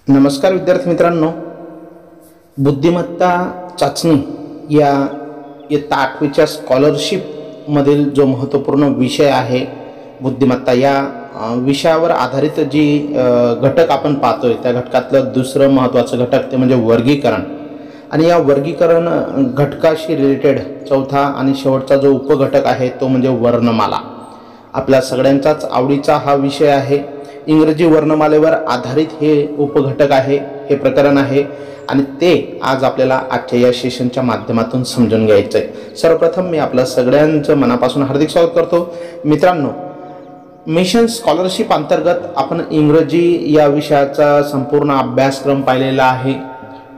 नमस्कार विद्यार्थी मित्रांनो, बुद्धिमत्ता चाचणी या इयत्ता 8वीच्या स्कॉलरशिपमधील जो महत्त्वपूर्ण विषय आहे बुद्धिमत्ता या विषयावर आधारित जी घटक आपण पाहतोय त्या घटकातलं दुसरं महत्त्वाचं घटक ते म्हणजे वर्गीकरण। आणि या वर्गीकरण घटकाशी रिलेटेड चौथा आणि शेवटचा जो उपघटक आहे तो म्हणजे वर्णमाला। आपल्या सगळ्यांचाच आवडीचा हा विषय आहे। इंग्रजी वर्णमालेवर आधारित हे उपघटक आहे, हे प्रकरण आहे आणि ते आज आपल्याला आजच्या या सेशनच्या माध्यमातून समजून घ्यायचं आहे। सर्वप्रथम मी आपल्या सगळ्यांचं मनापासून हार्दिक स्वागत करतो। मित्रांनो, मिशन स्कॉलरशिप अंतर्गत आपण इंग्रजी या विषयाचा संपूर्ण अभ्यासक्रम पाहिलेला आहे।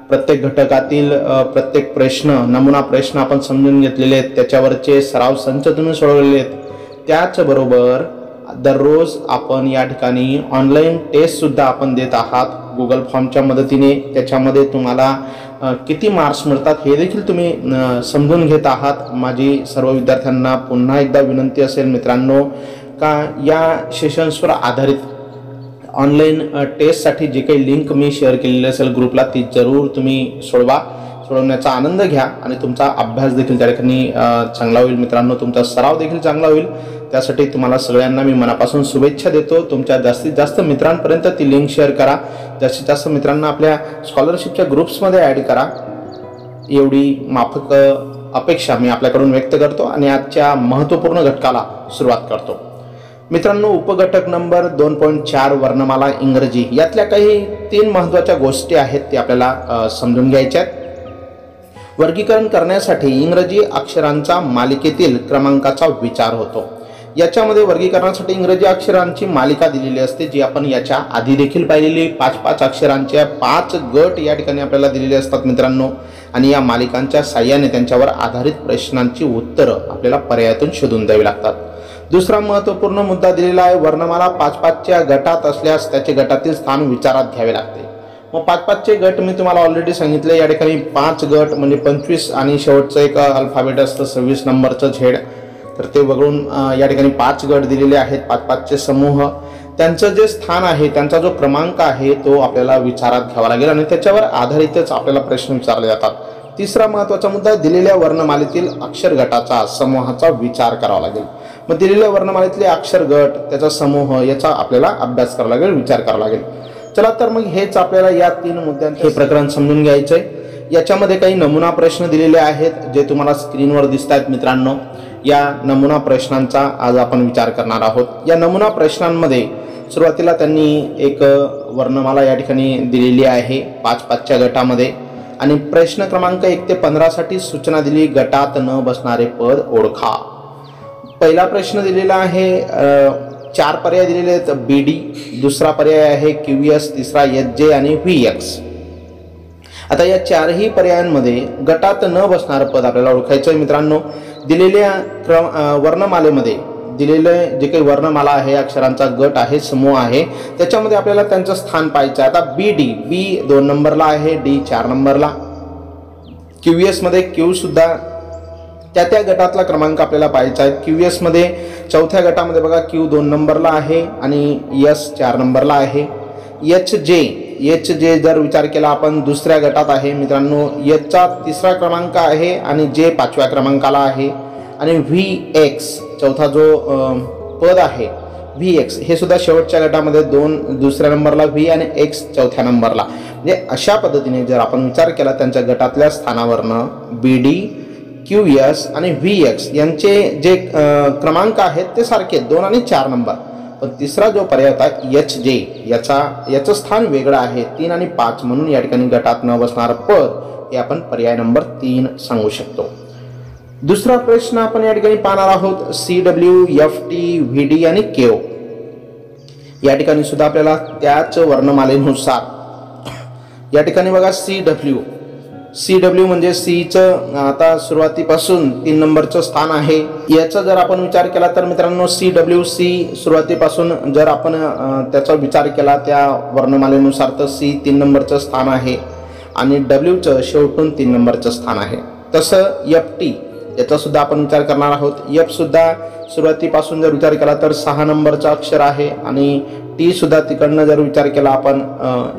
प्रत्येक घटकातील प्रत्येक प्रश्न, नमुना प्रश्न आपण समजून घेतलेले आहेत, त्याच्यावरचे सराव संच तुम्ही सोडवलेले आहेत। त्याचबरोबर दररोज आपण या ठिकाणी ऑनलाईन टेस्ट सुद्धा आपण देत आहात गुगल फॉर्मच्या मदतीने। त्याच्यामध्ये तुम्हाला किती मार्क्स मिळतात हे देखील तुम्ही समजून घेत आहात। माझी सर्व विद्यार्थ्यांना पुन्हा एकदा विनंती असेल मित्रांनो का या सेशन्सवर आधारित ऑनलाईन टेस्टसाठी जे काही लिंक मी शेअर केलेली असेल ग्रुपला ती जरूर तुम्ही सोडवण्याचा आनंद घ्या आणि तुमचा अभ्यास देखील त्या ठिकाणी चांगला होईल मित्रांनो, तुमचा सराव देखील चांगला होईल। त्यासाठी तुम्हाला सगळ्यांना मी मनापासून शुभेच्छा देतो। तुमच्या जास्तीत जास्त मित्रांपर्यंत ती लिंक शेअर करा, जास्तीत जास्त मित्रांना आपल्या स्कॉलरशिपच्या ग्रुप्समध्ये ॲड करा, एवढी माफक अपेक्षा मी आपल्याकडून व्यक्त करतो आणि आजच्या महत्त्वपूर्ण घटकाला सुरुवात करतो। मित्रांनो, उपघटक नंबर 2.4 वर्णमाला इंग्रजी यातल्या काही 3 महत्त्वाच्या गोष्टी आहेत ते आपल्याला समजून घ्यायच्या आहेत। वर्गीकरण करण्यासाठी इंग्रजी अक्षरांचा मालिकेतील क्रमांकाचा विचार होतो। याच्यामध्ये वर्गीकरणासाठी इंग्रजी अक्षरांची मालिका दिलेली असते जी आपण याच्या आधी देखील पाहिलेली। 5-5 अक्षरांच्या 5 गट या ठिकाणी आपल्याला दिलेले असतात मित्रांनो आणि या मालिकांच्या साहाय्याने त्यांच्यावर आधारित प्रश्नांची उत्तरं आपल्याला पर्यायातून शोधून द्यावी लागतात। दुसरा महत्त्वपूर्ण मुद्दा दिलेला आहे, वर्णमाला 5-5च्या गटात असल्यास त्याचे गटातील स्थान विचारात घ्यावे लागते। मग 5-5चे गट मी तुम्हाला ऑलरेडी सांगितले। या ठिकाणी 5 गट म्हणजे 25 आणि शेवटचं एक अल्फाबेट असतं 26 नंबरचं झेड, तर ते वगळून या ठिकाणी 5 गट दिलेले आहेत। 5-5चे समूह, त्यांचं जे स्थान आहे, त्यांचा जो क्रमांक आहे तो आपल्याला विचारात घ्यावा लागेल आणि त्याच्यावर आधारितच आपल्याला प्रश्न विचारले जातात। तिसरा महत्त्वाचा मुद्दा, दिलेल्या वर्णमालेतील अक्षर गटाचा समूहाचा विचार करावा लागेल। मग दिलेल्या वर्णमालेतले अक्षर गट, त्याचा समूह याचा आपल्याला अभ्यास करावा लागेल, विचार करावा लागेल। चला तर मग हेच आपल्याला या 3 मुद्द्यांचे हे प्रकरण समजून घ्यायचं आहे। याच्यामध्ये काही नमुना प्रश्न दिलेले आहेत जे तुम्हाला स्क्रीनवर दिसत आहेत मित्रांनो। या नमुना प्रश्नांचा आज आपण विचार करणार आहोत। या नमुना प्रश्नांमध्ये सुरुवातीला त्यांनी एक वर्णमाला या ठिकाणी दिलेली आहे 5-5च्या गटामध्ये आणि प्रश्न क्रमांक 1 ते 15 साठी सूचना दिली, गटात न बसणारे पद ओळखा। पहिला प्रश्न दिलेला आहे, 4 पर्याय दिलेले आहेत, BD, दुसरा पर्याय आहे QS, तिसरा SJ आणि VX। आता या 4ही पर्यायांमध्ये गटात न बसणारं पद आपल्याला ओळखायचं आहे मित्रांनो। दिलेल्या वर्णमालेमध्ये दिलेले जे काही वर्णमाला आहे, अक्षरांचा गट आहे, समूह आहे, त्याच्यामध्ये आपल्याला त्यांचं स्थान पाहायचं आहे। आता BD, B 2 नंबरला आहे, D 4 नंबरला, QS मध्ये Q सुद्धा त्या गटातला क्रमांक आपल्याला पाहायचा आहे। QS मध्ये चौथ्या गटामध्ये बघा Q 2 नंबरला आहे आणि S 4 नंबरला आहे। HJ जर विचार केला आपण दुसऱ्या गटात आहे मित्रांनो, H चा 3रा क्रमांक आहे आणि J 5व्या क्रमांकाला आहे आणि VX चौथा जो पद आहे VX हे सुद्धा शेवटच्या गटामध्ये 2 नंबरला V आणि X 4थ्या नंबरला। म्हणजे अशा पद्धतीने जर आपण विचार केला त्यांच्या गटातल्या स्थानावरनं BD, QS आणि VX यांचे जे क्रमांक आहेत ते सारखे 2 आणि 4 नंबर, पण तिसरा जो पर्याय होता HJ याचं स्थान वेगळं आहे 3 आणि 5, म्हणून या ठिकाणी गटात न बसणारं पद हे आपण पर्याय नंबर 3 सांगू शकतो। दुसरा प्रश्न आपण या ठिकाणी पाहणार आहोत, CW, FT, VD आणि KO। या ठिकाणी सुद्धा आपल्याला त्याच वर्णमालेनुसार या ठिकाणी बघा CW म्हणजे Cचं आता सुरुवातीपासून 3 नंबरचं स्थान आहे। याचा जर आपण विचार केला तर मित्रांनो C सुरुवातीपासून जर आपण त्याचा विचार केला त्या वर्णमालेनुसार तर C 3 नंबरचं स्थान आहे आणि Wचं शेवटून 3 नंबरचं स्थान आहे। तसं FT याचा सुद्धा आपण विचार करणार आहोत. एफ सुद्धा सुरुवातीपासून जर विचार केला तर 6 नंबरचा अक्षर आहे आणि टी सुद्धा तिकडनं जर विचार केला आपण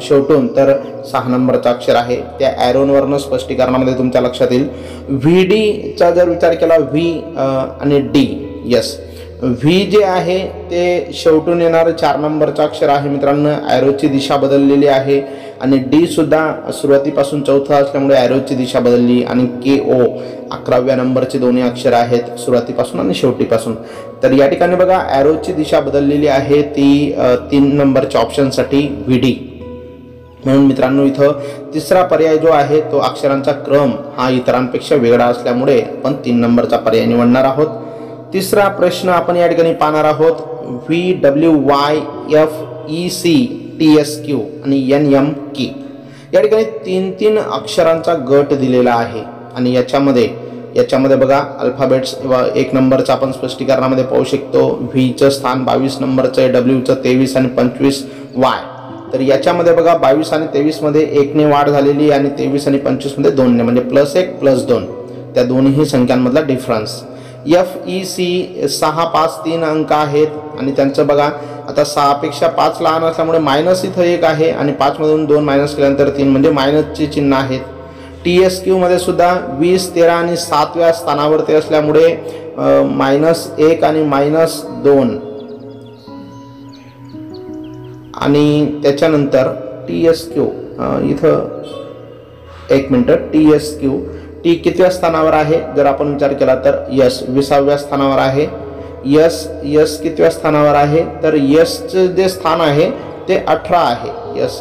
शेवटून तर 6 नंबरचा अक्षर आहे. त्या ॲरोनवरनं स्पष्टीकरणामध्ये तुमच्या लक्षात येईल. व्ही डीचा जर विचार केला व्ही आणि डी, यस व्ही जे आहे ते शेवटून येणारं 4 नंबरचं अक्षर आहे मित्रांनो. ॲरोची दिशा बदललेली आहे आणि डी सुद्धा सुरुवातीपासून चौथा असल्यामुळे ॲरोची दिशा बदलली आणि के ओ 11व्या नंबरचे दोन्ही अक्षर आहेत सुरुवातीपासून आणि शेवटीपासून. तर या ठिकाणी बघा ॲरोची दिशा बदललेली आहे ती 3 नंबरच्या ऑप्शनसाठी व्ही डी. म्हणून मित्रांनो इथं तिसरा पर्याय जो आहे तो अक्षरांचा क्रम हा इतरांपेक्षा वेगळा असल्यामुळे आपण 3 नंबरचा पर्याय निवडणार आहोत. तिसरा प्रश्न आपण या ठिकाणी पाहणार आहोत. V W Y F E C T S Q आणि एन एम के या ठिकाणी 3 अक्षरांचा गट दिलेला आहे आणि याच्यामध्ये बघा अल्फाबेट्स 1 नंबरचा आपण स्पष्टीकरणामध्ये पाहू शकतो. व्हीचं स्थान 22 नंबरचं आहे, डब्ल्यूचं 23 आणि 25 वाय. तर याच्यामध्ये बघा 22 आणि 23 मध्ये 1ने वाढ झालेली आणि 23 आणि 25 मध्ये 2ने म्हणजे +1 +2 त्या दोन्ही संख्यांमधला डिफरन्स. एफ ई सी 6, 5, 3 अंक आहेत आणि त्यांचं बघा आता 6 पेक्षा 5 लहान असल्यामुळे मायनस इथं 1 आहे आणि 5 मधून 2 मायनस केल्यानंतर 3 म्हणजे मायनसचे चिन्ह आहेत. टी एस क्यू मध्ये सुद्धा 20, 13 आणि 7व्या स्थानावरती असल्यामुळे -1 आणि -2 आणि त्याच्यानंतर टी एस क्यू इथं 1 minute T S Q T कितव्या स्थानावर आहे जर आपण विचार केला तर यस 20व्या स्थानावर आहे. यस कितव्या स्थानावर आहे तर यसचं जे स्थान आहे ते 18 आहे. यस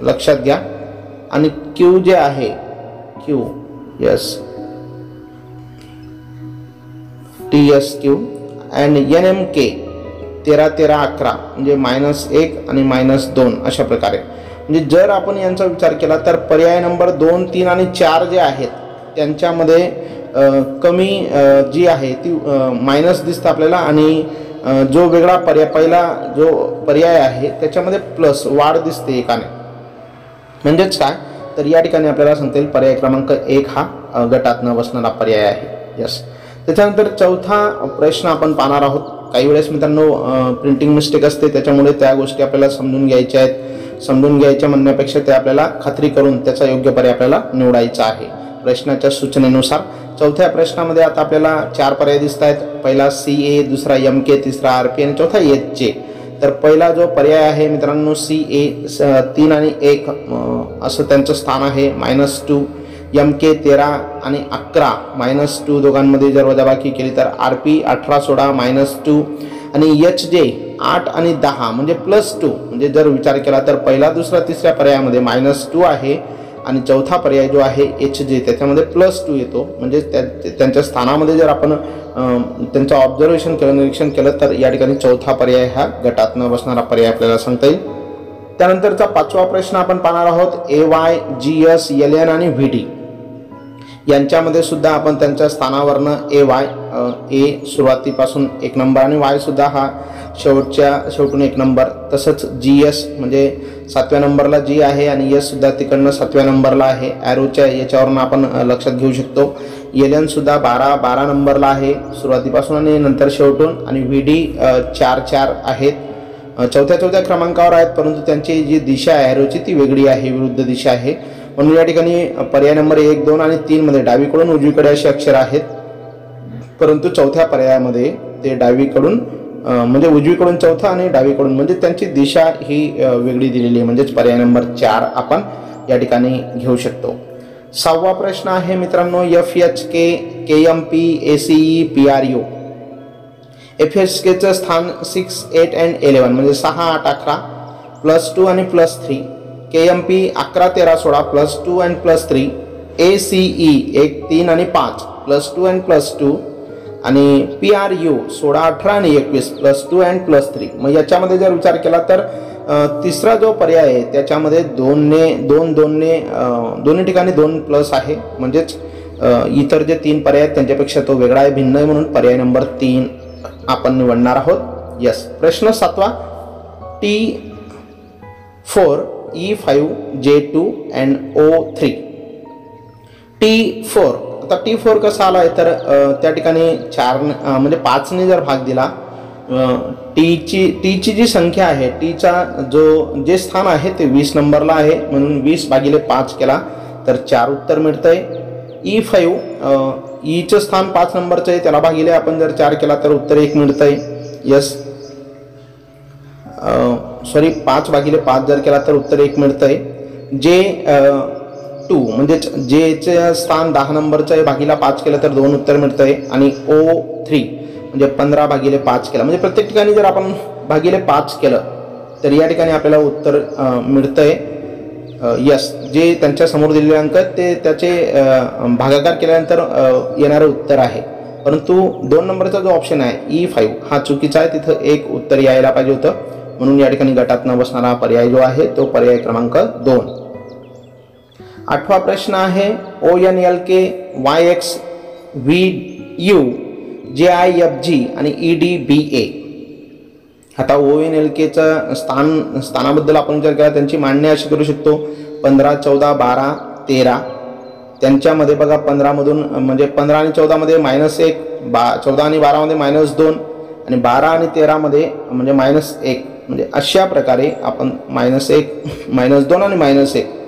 लक्षात घ्या. आणि क्यू जे आहे Q S T S Q and N M K 13, 13, 11 म्हणजे -1 आणि -2 अशा प्रकारे. म्हणजे जर आपण यांचा विचार केला तर पर्याय नंबर 2, 3 आणि 4 जे आहेत त्यांच्यामध्ये कमी जी आहे ती मायनस दिसतं आपल्याला आणि जो वेगळा पर्याय पहिला जो पर्याय आहे त्याच्यामध्ये प्लस वाढ दिसते एकाने. म्हणजेच काय तर या ठिकाणी आपल्याला सांगता येईल पर्याय क्रमांक 1 हा गटात न बसणारा पर्याय आहे. यस. त्याच्यानंतर चौथा प्रश्न आपण पाहणार आहोत. काही वेळेस मित्रांनो प्रिंटिंग मिस्टेक असते त्याच्यामुळे त्या गोष्टी आपल्याला समजून घ्यायच्या आहेत. समजून घ्यायच्या म्हणण्यापेक्षा ते आपल्याला खात्री करून त्याचा योग्य पर्याय आपल्याला निवडायचा आहे प्रश्नाच्या सूचनेनुसार. चौथ्या प्रश्नामध्ये आता आपल्याला 4 पर्याय दिसत आहेत. पहिला CA, दुसरा MK, तिसरा RP आणि चौथा HJ. तर पहिला जो पर्याय आहे मित्रांनो CA 3 आणि 1 असं त्यांचं स्थान आहे -2. MK 13 आणि 11 -2 दोघांमध्ये जर वजाबाकी केली तर RP 18 सोडा -2 आणि HJ 8 आणि 10 म्हणजे +2. म्हणजे जर विचार केला तर पहिला, दुसरा, तिसऱ्या पर्यायामध्ये -2 आहे आणि चौथा पर्याय जो आहे HJ त्याच्यामध्ये +2 येतो. म्हणजे त्यांच्या स्थानामध्ये जर आपण त्यांचं ऑब्झर्वेशन केलं, निरीक्षण केलं तर या ठिकाणी चौथा पर्याय हा गटात न बसणारा पर्याय आपल्याला सांगता येईल. त्यानंतरचा 5वा प्रश्न आपण पाहणार आहोत. AY, GS, LN आणि VD यांच्यामध्ये सुद्धा आपण त्यांच्या स्थानावरनं AY A सुरुवातीपासून 1 नंबर आणि Y सुद्धा हा शेवटून 1 नंबर. तसंच GS म्हणजे 7व्या नंबरला G आहे आणि S सुद्धा तिकडनं 7व्या नंबरला आहे. ॲरोच्या याच्यावरून आपण लक्षात घेऊ शकतो. LN सुद्धा 12 नंबरला आहे सुरुवातीपासून आणि नंतर शेवटून. आणि VD 4 आहेत. चौथ्या क्रमांकावर आहेत परंतु त्यांची जी दिशा आहे ॲरोची ती वेगळी आहे, विरुद्ध दिशा आहे. म्हणून या ठिकाणी पर्याय नंबर 1, 2 आणि 3 मध्ये डावीकडून उजवीकडे अशी अक्षर आहेत परंतु चौथ्या पर्यायामध्ये ते डावीकडून म्हणजे उजवीकडून चौथा आणि डावीकडून म्हणजे त्यांची दिशा ही वेगळी दिलेली आहे. म्हणजेच पर्याय नंबर 4 आपण या ठिकाणी घेऊ शकतो. 6वा प्रश्न आहे मित्रांनो. FHK, KMP, ACE, PRU. FHKचं स्थान 6, 8 and 11 म्हणजे 6, 8, 11 +2 आणि +3. KMP 11, 13, 16 +2 and +3. ACE 1, 3 आणि 5 +2 and +2 आणि PRU 16, 18 आणि 21 +2 and +3. मग याच्यामध्ये जर विचार केला तर तिसरा जो पर्याय आहे त्याच्यामध्ये 2ने दोन्ही ठिकाणी 2+ आहे. म्हणजेच इतर जे 3 पर्याय आहेत त्यांच्यापेक्षा तो वेगळा आहे, भिन्न आहे. म्हणून पर्याय नंबर 3 आपण निवडणार आहोत. यस. प्रश्न 7वा. T4, E5, J2 and O3. T4 आता T4 कसा आला आहे तर त्या ठिकाणी 4 म्हणजे 5ने जर भाग दिला, टीची जी संख्या आहे, टीचा जे स्थान आहे ते 20 नंबरला आहे, म्हणून 20/5 केला तर 4 उत्तर मिळतंय. E5 ईचं स्थान 5 नंबरचं आहे, त्याला भागिले आपण जर 4 केला तर उत्तर 1 मिळतंय. यस, सॉरी 5/5 जर केला तर उत्तर 1 मिळतंय. J2 म्हणजे जेचं स्थान 10 नंबरचं आहे, भागिला 5 केलं तर 2 उत्तर मिळतंय. आणि O3 म्हणजे 15/5 केला, म्हणजे प्रत्येक ठिकाणी जर आपण भागिले 5 केलं तर या ठिकाणी आपल्याला उत्तर मिळतंय. यस, जे त्यांच्या समोर दिलेले अंक ते त्याचे भागाकार केल्यानंतर येणारं उत्तर आहे. परंतु 2 नंबरचा जो ऑप्शन आहे E5 हा चुकीचा आहे, तिथं 1 उत्तर यायला पाहिजे होतं, म्हणून या ठिकाणी गटात न बसणारा पर्याय जो आहे तो पर्याय क्रमांक 2. 8वा प्रश्न आहे ONLK YX VU JIFG आणि EDBA. आता ONLKचं स्थानाबद्दल आपण विचार केला, त्यांची मांडणी अशी करू शकतो 15, 14, 12, 13. त्यांच्यामध्ये बघा 15मधून म्हणजे 15 आणि 14मध्ये -1, 14 आणि 12मध्ये -2 आणि 12 आणि 13मध्ये म्हणजे -1. म्हणजे अशा प्रकारे आपण -1, -2 आणि -1.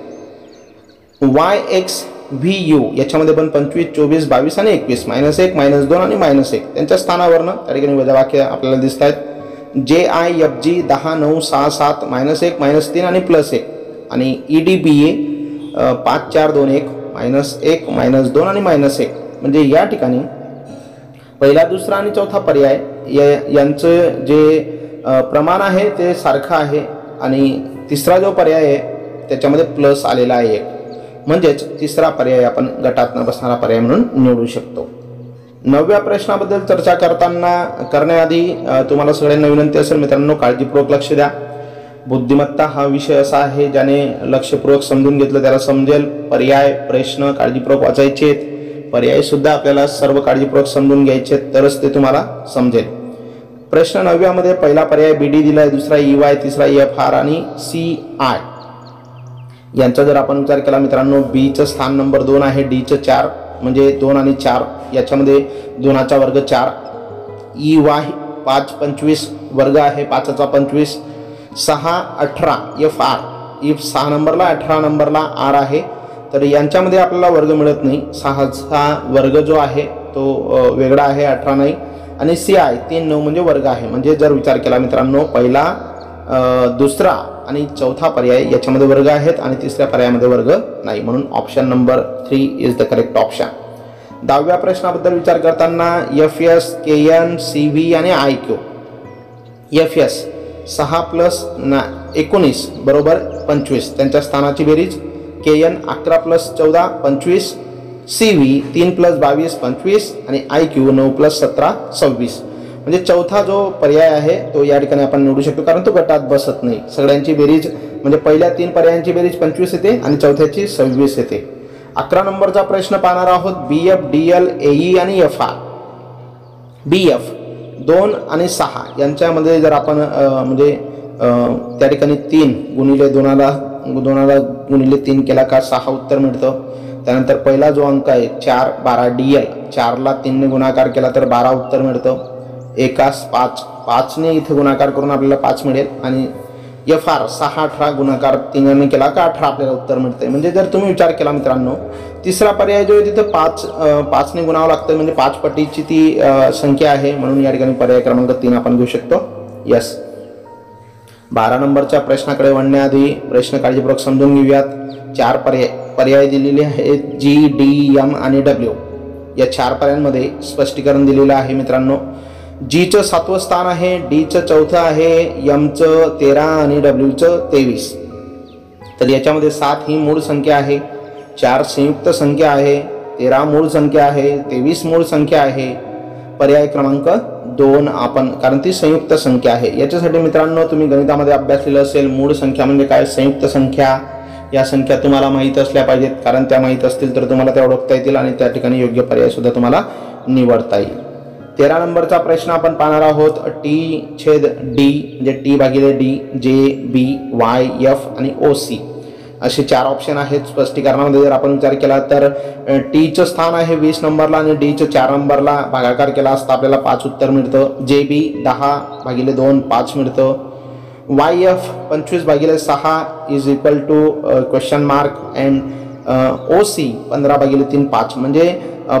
YXVU याच्यामध्ये पण 25, 24, 22 आणि 21, -1, -2 आणि -1 त्यांच्या स्थानावरनं त्या ठिकाणी वजावाक्य आपल्याला दिसत आहेत. JIFG 10, 9, 6, 7, -1, -3 आणि +1 आणि EDBA 5, 4, 2, 1, -1, -2 आणि -1. म्हणजे या ठिकाणी पहिला, दुसरा आणि चौथा पर्याय यांचं जे प्रमाण आहे ते सारखं आहे आणि तिसरा जो पर्याय आहे त्याच्यामध्ये प्लस आलेला आहे 1, म्हणजेच तिसरा पर्याय आपण गटात न बसणारा पर्याय म्हणून निवडू शकतो. 9व्या प्रश्नाबद्दल चर्चा करण्याआधी तुम्हाला सगळ्यांना विनंती असेल मित्रांनो, काळजीपूर्वक लक्ष द्या. बुद्धिमत्ता हा विषय असा आहे ज्याने लक्षपूर्वक समजून घेतलं त्याला समजेल. पर्याय प्रश्न काळजीपूर्वक वाचायचे आहेत, पर्याय सुद्धा आपल्याला सर्व काळजीपूर्वक समजून घ्यायचे तरच ते तुम्हाला समजेल. प्रश्न 9व्यामध्ये पहिला पर्याय BD दिलाय, दुसरा EY, तिसरा FR आणि CI. यांचा जर आपण विचार केला मित्रांनो, Bचं स्थान नंबर 2 आहे, Dचं 4 म्हणजे 2 आणि 4 याच्यामध्ये 2चा वर्ग 4. EY 5, 25 वर्ग आहे, 5चा 25. 6, 18 FR 6 नंबरला, 18 नंबरला R आहे, तर यांच्यामध्ये आपल्याला वर्ग मिळत नाही. 6चा वर्ग जो आहे तो वेगळा आहे, 18 नाही. आणि CI 3, 9 म्हणजे वर्ग आहे. म्हणजे जर विचार केला मित्रांनो, पहिला, दुसरा आणि चौथा पर्याय याच्यामध्ये वर्ग आहेत आणि तिसऱ्या पर्यायामध्ये वर्ग नाही, म्हणून option number 3 is the correct option. 10व्या प्रश्नाबद्दल विचार करताना FS, KN, CV आणि IQ. FS 6 + 19 बरोबर 25, त्यांच्या स्थानाची बेरीज. KN 11 + 14 25, CV 3 + 22 25 आणि IQ 9 + 17 26. म्हणजे चौथा जो पर्याय आहे तो या ठिकाणी आपण निवडू शकतो, कारण तो गटात बसत नाही. सगळ्यांची बेरीज म्हणजे पहिल्या 3 पर्यायांची बेरीज 25 येते आणि चौथ्याची 26 येते. 11 नंबरचा प्रश्न पाहणार आहोत. BF, DL, AE आणि FR. BF 2 आणि 6 यांच्यामध्ये जर आपण म्हणजे त्या ठिकाणी 3 गुणिले 2ला गुणिले 3 केला का 6 उत्तर मिळतं. त्यानंतर पहिला जो अंक आहे 4, 12 DL 4ला 3ने गुणाकार केला तर 12 उत्तर मिळतं. एकास 5ने इथे गुणाकार करून आपल्याला 5 मिळेल. आणि FR 6, 18 गुणाकार 3ने केला का 18 आपल्याला उत्तर मिळते. म्हणजे जर तुम्ही विचार केला मित्रांनो, तिसरा पर्याय जो आहे तिथे 5ने गुणावं लागतं, म्हणजे 5 पटीची ती संख्या आहे, म्हणून या ठिकाणी पर्याय क्रमांक 3 आपण घेऊ शकतो. यस. 12 नंबरच्या प्रश्नाकडे वळण्याआधी प्रश्न काळजीपूर्वक समजून घेऊयात. 4 पर्याय दिलेले आहेत, G, D, M आणि W. या 4 पर्यायांमध्ये स्पष्टीकरण दिलेलं आहे मित्रांनो. Gचं 7वं स्थान आहे, Dचं 4थं आहे, Mचं 13 आणि Wचं 23. तर याच्यामध्ये 7 ही मूळ संख्या आहे, 4 संयुक्त संख्या आहे, 13 मूळ संख्या आहे, 23 मूळ संख्या आहे. पर्याय क्रमांक 2 आपण, कारण ती संयुक्त संख्या आहे. याच्यासाठी मित्रांनो तुम्ही गणितामध्ये अभ्यासलेलं असेल, मूळ संख्या म्हणजे काय, संयुक्त संख्या. या संख्या तुम्हाला माहीत असल्या पाहिजेत, कारण त्या माहीत असतील तर तुम्हाला त्या ओळखता येतील आणि त्या ठिकाणी योग्य पर्याय सुद्धा तुम्हाला निवडता येईल. 13 नंबरचा प्रश्न आपण पाहणार आहोत. T/D म्हणजे T/D, J, B, Y, F आणि OC असे 4 ऑप्शन आहेत स्पष्टीकरणामध्ये. जर आपण विचार केला तर टीचं स्थान आहे 20 नंबरला आणि डीचं 4 नंबरला भागाकार केला असता आपल्याला 5 उत्तर मिळतं. JB 10/2 5 मिळतं. YF 25/6 is equal to question mark and OC 15/3 5. म्हणजे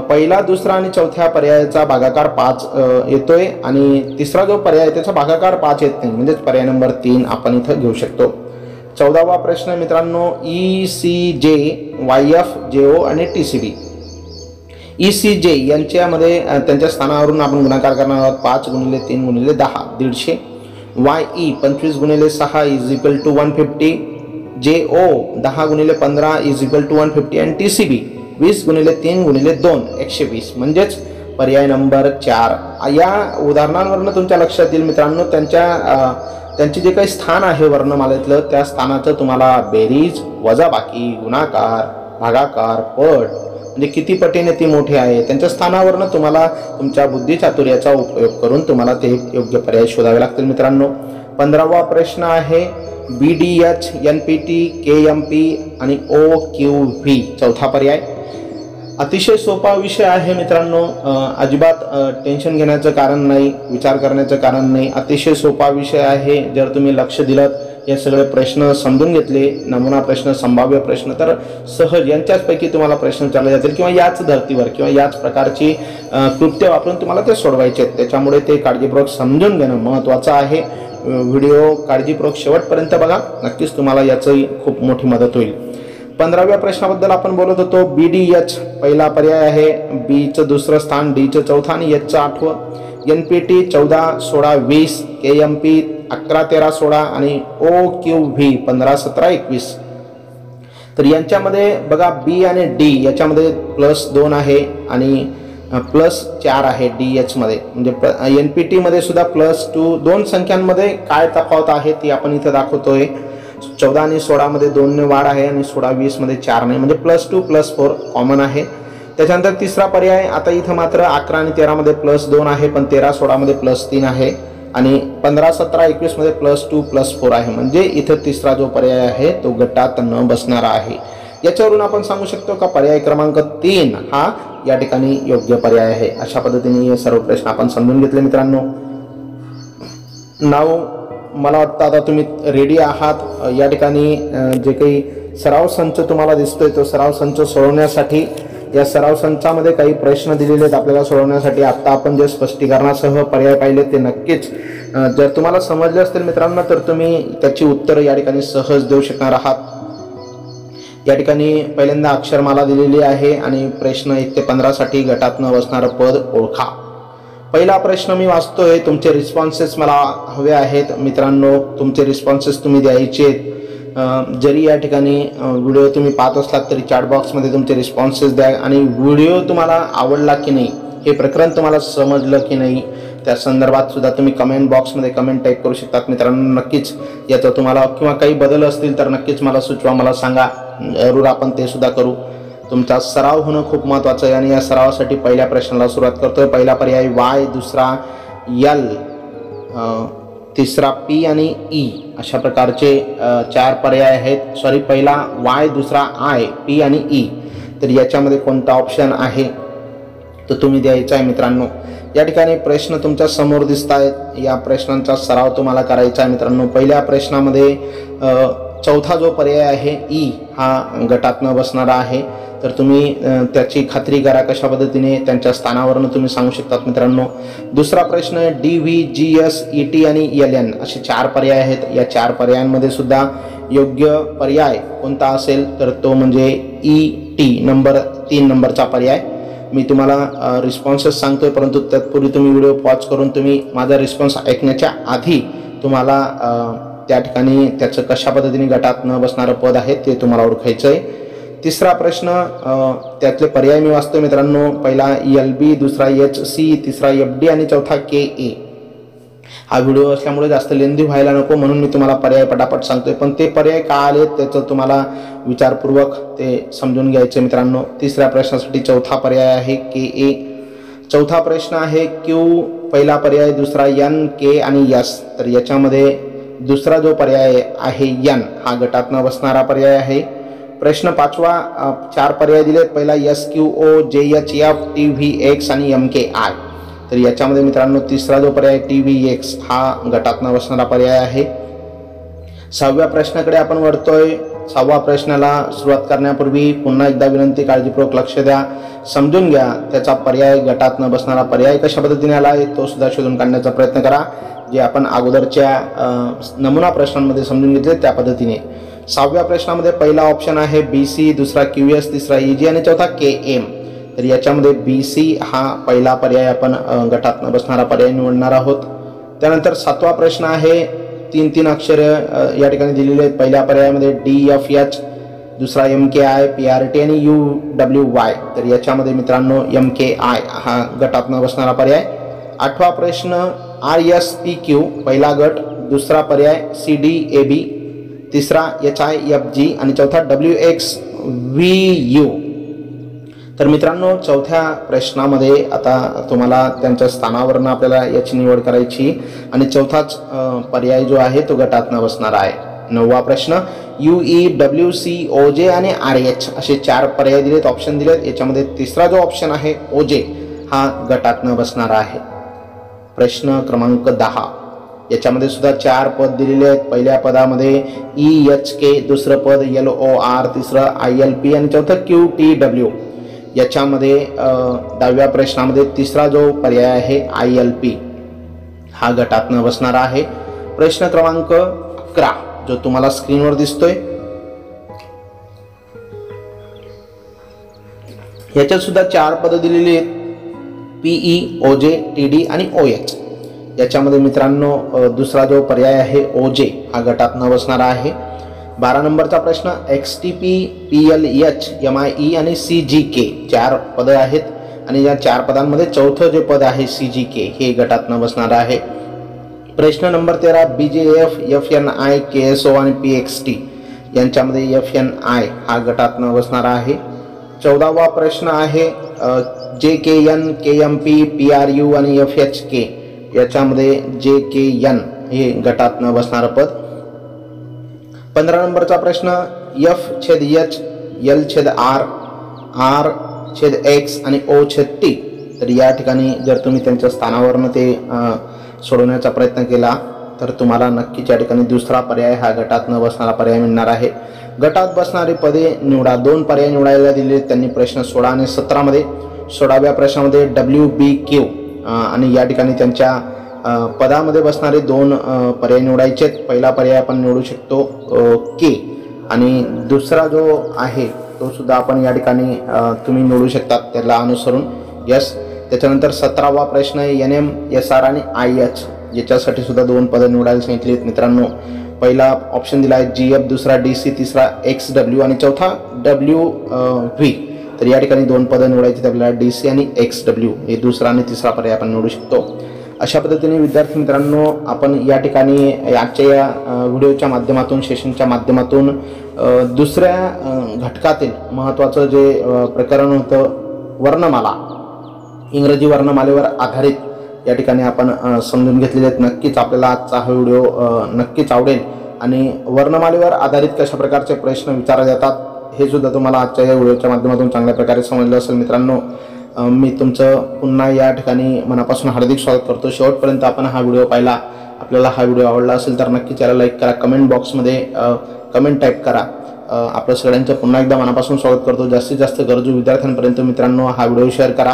पहिला, दुसरा आणि चौथ्या पर्यायाचा भागाकार 5 येतोय आणि तिसरा जो पर्याय त्याचा भागाकार 5 येत नाही, म्हणजेच पर्याय नंबर 3 आपण इथं घेऊ शकतो. 14वा प्रश्न मित्रांनो, ECJ, YF, JO आणि TCB. ECJ यांच्यामध्ये त्यांच्या स्थानावरून आपण गुणाकार करणार आहोत. 5 × 3 × 10 150. YE 25/6 is equal to 150. JO 10×15 is equal to 150 आणि TCB 20×3 × 2 120. म्हणजेच पर्याय नंबर 4. या उदाहरणांवरून तुमच्या लक्षात येईल मित्रांनो, त्यांचे जे काही स्थान आहे वर्णमालेतलं त्या स्थानाचं तुम्हाला बेरीज, वजाबाकी, गुणाकार, भागाकार, पट म्हणजे किती पटीने ती मोठी आहे त्यांच्या स्थानावरून तुम्हाला तुमच्या बुद्धिचातुर्याचा उपयोग करून तुम्हाला ते योग्य पर्याय शोधावे लागतील मित्रांनो. 15वा प्रश्न आहे BDH, NPT, KMP आणि OQV. चौथा पर्याय. अतिशय सोपा विषय आहे मित्रांनो, अजिबात टेन्शन घेण्याचं कारण नाही, विचार करण्याचं कारण नाही. अतिशय सोपा विषय आहे. जर तुम्ही लक्ष दिलं, हे सगळे प्रश्न समजून घेतले, नमुना प्रश्न, संभाव्य प्रश्न, तर सहज यांच्याचपैकी तुम्हाला प्रश्न विचारले जातील किंवा याच धर्तीवर किंवा याच प्रकारची कृत्य वापरून तुम्हाला ते सोडवायचे आहेत. त्याच्यामुळे ते काळजीपूर्वक समजून घेणं महत्त्वाचं आहे. व्हिडिओ काळजीपूर्वक शेवटपर्यंत बघा, नक्कीच तुम्हाला याची खूप मोठी मदत होईल. 15व्या प्रश्नाबद्दल आपण बोलत होतो. BDH पहिला पर्याय आहे, बीचं दुसरं स्थान, डीचं चौथा आणि एचचं 8वं. NPT 14, 16, 20, KMP 11, 13, 16 आणि OQV 15, 17, 21. तर यांच्यामध्ये बघा B आणि D याच्यामध्ये +2 आहे आणि +4 आहे DH मध्ये. म्हणजे NPT मध्ये सुद्धा +2. 2 संख्यांमध्ये काय तफावत आहे ती आपण इथं दाखवतोय. 14 आणि 16 मध्ये 2 ने वाढ आहे आणि 16, 20 मध्ये 4 नाही, म्हणजे +2 +4 कॉमन आहे. त्याच्यानंतर तिसरा पर्याय, आता इथं मात्र 11 आणि 13 मध्ये +2 आहे, पण 13, 16 मध्ये +3 आहे आणि 15, 17, 21 मध्ये +2 +4 आहे. म्हणजे इथं तिसरा जो पर्याय आहे तो गटात न बसणारा आहे. याच्यावरून आपण सांगू शकतो का पर्याय क्रमांक 3 हा या ठिकाणी योग्य पर्याय आहे. अशा पद्धतीने हे सर्व प्रश्न आपण समजून घेतले मित्रांनो. नाव मला वाटतं आता तुम्ही रेडी आहात. या ठिकाणी जे काही सराव संच तुम्हाला दिसतोय तो सराव संच सोडवण्यासाठी, या सराव संचामध्ये काही प्रश्न दिलेले आहेत आपल्याला सोडवण्यासाठी. आता आपण जे स्पष्टीकरणासह पर्याय पाहिले ते नक्कीच जर तुम्हाला समजले असतील मित्रांनो तर तुम्ही त्याची उत्तरं या ठिकाणी सहज देऊ शकणार आहात. या ठिकाणी पहिल्यांदा अक्षरमाला दिलेली आहे आणि प्रश्न 1 ते 15 साठी गटात न बसणारं पद ओळखा. पहिला प्रश्न मी वाचतोय. तुमचे रिस्पॉन्सेस मला हवे आहेत मित्रांनो. तुमचे रिस्पॉन्सेस तुम्ही द्यायचे. जरी या ठिकाणी व्हिडिओ तुम्ही पाहत असलात तरी चॅट बॉक्समध्ये तुमचे रिस्पॉन्सेस द्या आणि व्हिडिओ तुम्हाला आवडला की नाही, हे प्रकरण तुम्हाला समजलं की नाही, त्या संदर्भात सुद्धा तुम्ही कमेंट बॉक्समध्ये कमेंट टाईप करू शकतात मित्रांनो. नक्कीच याचा तुम्हाला किंवा काही बदल असतील तर नक्कीच मला सुचवा, मला सांगा, जरूर आपण ते सुद्धा करू. तुमचा सराव होणं खूप महत्त्वाचं आहे आणि या सरावासाठी पहिल्या प्रश्नाला सुरुवात करतोय. पहिला पर्याय Y, दुसरा L, तिसरा P आणि E अशा प्रकारचे 4 पर्याय आहेत. सॉरी, पहिला Y, दुसरा I, P आणि E. तर याच्यामध्ये कोणता ऑप्शन आहे तो तुम्ही द्यायचा आहे मित्रांनो. या ठिकाणी प्रश्न तुमच्या समोर दिसत आहेत. या प्रश्नांचा सराव तुम्हाला करायचा आहे मित्रांनो. पहिल्या प्रश्नामध्ये चौथा जो पर्याय आहे E हा गटात न बसणारा आहे. तर तुम्ही त्याची खात्री करा कशा पद्धतीने त्यांच्या स्थानावरून तुम्ही सांगू शकतात मित्रांनो. दुसरा प्रश्न आहे DV, GS, ET आणि LN असे 4 पर्याय आहेत. या 4 पर्यायांमध्ये सुद्धा योग्य पर्याय कोणता असेल तर तो म्हणजे ET नंबर 3 नंबरचा पर्याय. मी तुम्हाला रिस्पॉन्सेस सांगतोय, परंतु तत्पूर्वी तुम्ही व्हिडिओ पॉज करून तुम्ही माझा रिस्पॉन्स ऐकण्याच्या आधी तुम्हाला त्या ठिकाणी त्याचं कशा पद्धतीने गटात न बसणारं पद आहे ते तुम्हाला ओळखायचं आहे. तिसरा प्रश्न, त्यातले पर्याय मी वाचतोय मित्रांनो. पहिला LB, दुसरा HC, तिसरा FD आणि चौथा KA. हा व्हिडिओ असल्यामुळे जास्त लेंदी व्हायला नको म्हणून मी तुम्हाला पर्याय पटापट सांगतोय, पण ते पर्याय का आले त्याचं तुम्हाला विचारपूर्वक ते समजून घ्यायचे मित्रांनो. तिसऱ्या प्रश्नासाठी चौथा पर्याय आहे KA. चौथा प्रश्न आहे Q, पहिला पर्याय, दुसरा N, K आणि S. तर याच्यामध्ये दुसरा जो पर्याय आहे एन हा गटात न बसणारा पर्याय आहे. प्रश्न 5वा 4 पर्याय दिलेत. पहिला SQO JHF TVX आणि MKI. तर याच्यामध्ये मित्रांनो तिसरा जो पर्याय TVX हा गटात न बसणारा पर्याय आहे. 6व्या प्रश्नाकडे आपण वळतोय. 6व्या प्रश्नाला सुरुवात करण्यापूर्वी पुन्हा एकदा विनंती, काळजीपूर्वक लक्ष द्या, समजून घ्या त्याचा पर्याय गटात न बसणारा पर्याय कशा पद्धतीने आला आहे तो सुद्धा शोधून काढण्याचा प्रयत्न करा, जे आपण अगोदरच्या नमुना प्रश्नांमध्ये समजून घेतले त्या पद्धतीने. 6व्या प्रश्नामध्ये पहिला ऑप्शन आहे BC, दुसरा QS, तिसरा EG आणि चौथा KM. तर याच्यामध्ये BC हा पहिला पर्याय आपण गटात न बसणारा पर्याय निवडणार आहोत. त्यानंतर 7वा प्रश्न आहे. 3 अक्षरे या ठिकाणी दिलेले आहेत. पहिल्या पर्यायामध्ये DFH, दुसरा MKI, PRT आणि UWY. तर याच्यामध्ये मित्रांनो MKI हा गटात न बसणारा पर्याय. 8वा प्रश्न RSPQ पहिला गट, दुसरा पर्याय CDAB, तिसरा HIFG आणि चौथा WXVU. तर मित्रांनो चौथ्या प्रश्नामध्ये आता तुम्हाला त्यांच्या स्थानावरून आपल्याला याची निवड करायची आणि चौथाच पर्याय जो आहे तो गटात न बसणारा आहे. 9वा प्रश्न UE, WC, OJ आणि RH असे 4 पर्याय दिलेत, ऑप्शन दिलेत. याच्यामध्ये तिसरा जो ऑप्शन आहे OJ हा गटात न बसणारा आहे. प्रश्न क्रमांक 10 याच्यामध्ये सुद्धा 4 पद दिलेले आहेत. पहिल्या पदामध्ये EHK, दुसरं पद LOR, तिसरं ILP आणि चौथं QTW. याच्यामध्ये 10व्या प्रश्नामध्ये तिसरा जो पर्याय आहे ILP हा गटात न बसणारा आहे. प्रश्न क्रमांक 11 जो तुम्हाला स्क्रीनवर दिसतोय याच्यात सुद्धा 4 पद दिलेली आहेत. PE, OJ, TD आणि OH. याच्यामध्ये मित्रांनो दुसरा जो पर्याय आहे OJ हा गटात न बसणारा आहे. 12 नंबरचा प्रश्न XTP, PLH, MIE आणि CGK 4 पद आहेत आणि या 4 पदांमध्ये चौथं जे पद आहे CGK हे गटात न बसणार आहे. प्रश्न नंबर 13 BJF, FNI, KSO आणि PXT यांच्यामध्ये FNI हा गटात न बसणारा आहे. 14वा प्रश्न आहे JKN, KMP, PRU आणि FHK. याच्यामध्ये JKN हे गटात न बसणारं पद. 15 नंबरचा प्रश्न F/H, L/R, R/X आणि O/T. तर या ठिकाणी जर तुम्ही त्यांच्या स्थानावरून ते सोडवण्याचा प्रयत्न केला तर तुम्हाला नक्कीच या ठिकाणी दुसरा पर्याय हा गटात न बसणारा पर्याय मिळणार आहे. गटात बसणारी पदे निवडा. 2 पर्याय निवडायला दिले त्यांनी. प्रश्न 16 आणि 17 मध्ये 16व्या प्रश्नामध्ये WBQ आणि या ठिकाणी त्यांच्या पदामध्ये बसणारे 2 पर्याय निवडायचे. पहिला पर्याय आपण निवडू शकतो K आणि दुसरा जो आहे तो सुद्धा आपण या ठिकाणी तुम्ही निवडू शकता त्याला अनुसरून यस. त्याच्यानंतर 17वा प्रश्न आहे NM, SR आणि IH. याच्यासाठी सुद्धा 2 पदं निवडायला सांगितली आहेत मित्रांनो. पहिला ऑप्शन दिला आहे GF, दुसरा DC, तिसरा XW आणि चौथा WV. तर या ठिकाणी 2 पदं निवडायची आपल्याला DC आणि XW. हे दुसरा आणि तिसरा पर्याय आपण निवडू शकतो. अशा पद्धतीने विद्यार्थी मित्रांनो आपण या ठिकाणी आजच्या या व्हिडिओच्या माध्यमातून सेशनच्या माध्यमातून दुसऱ्या घटकातील महत्त्वाचं जे प्रकरण होतं वर्णमाला, इंग्रजी वर्णमालेवर आधारित या ठिकाणी आपण समजून घेतलेले आहेत. नक्कीच आपल्याला आजचा हा व्हिडिओ नक्कीच आवडेल आणि वर्णमालेवर आधारित कशा प्रकारचे प्रश्न विचारले जातात हे सुद्धा तुम्हाला आजच्या या व्हिडिओच्या माध्यमातून चांगल्या प्रकारे समजलं असेल. मित्रांनो मी तुमचं पुन्हा या ठिकाणी मनापासून हार्दिक स्वागत करतो. शेवटपर्यंत आपण हा व्हिडिओ पाहिला. आपल्याला हा व्हिडिओ आवडला असेल तर नक्कीच याला लाईक करा, कमेंट बॉक्समध्ये कमेंट टाईप करा. आपल्या सगळ्यांचं पुन्हा एकदा मनापासून स्वागत करतो. जास्तीत जास्त गरजू विद्यार्थ्यांपर्यंत मित्रांनो हा व्हिडिओ शेअर करा.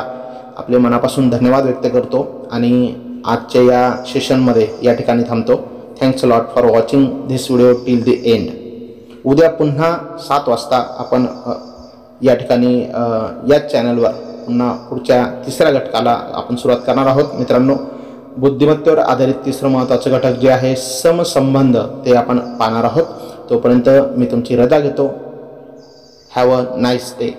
आपले मनापासून धन्यवाद व्यक्त करतो आणि आजच्या या सेशनमध्ये या ठिकाणी थांबतो. Thanks a lot for watching this video till the end. उद्या पुन्हा 7 वाजता आपण या ठिकाणी याच चॅनलवर पुन्हा पुढच्या तिसऱ्या घटकाला आपण सुरुवात करणार आहोत. मित्रांनो बुद्धिमत्तेवर आधारित तिसरं महत्त्वाचं घटक जे आहे समसंबंध ते आपण पाहणार आहोत. तोपर्यंत मी तुमची रजा घेतो. Have a nice day.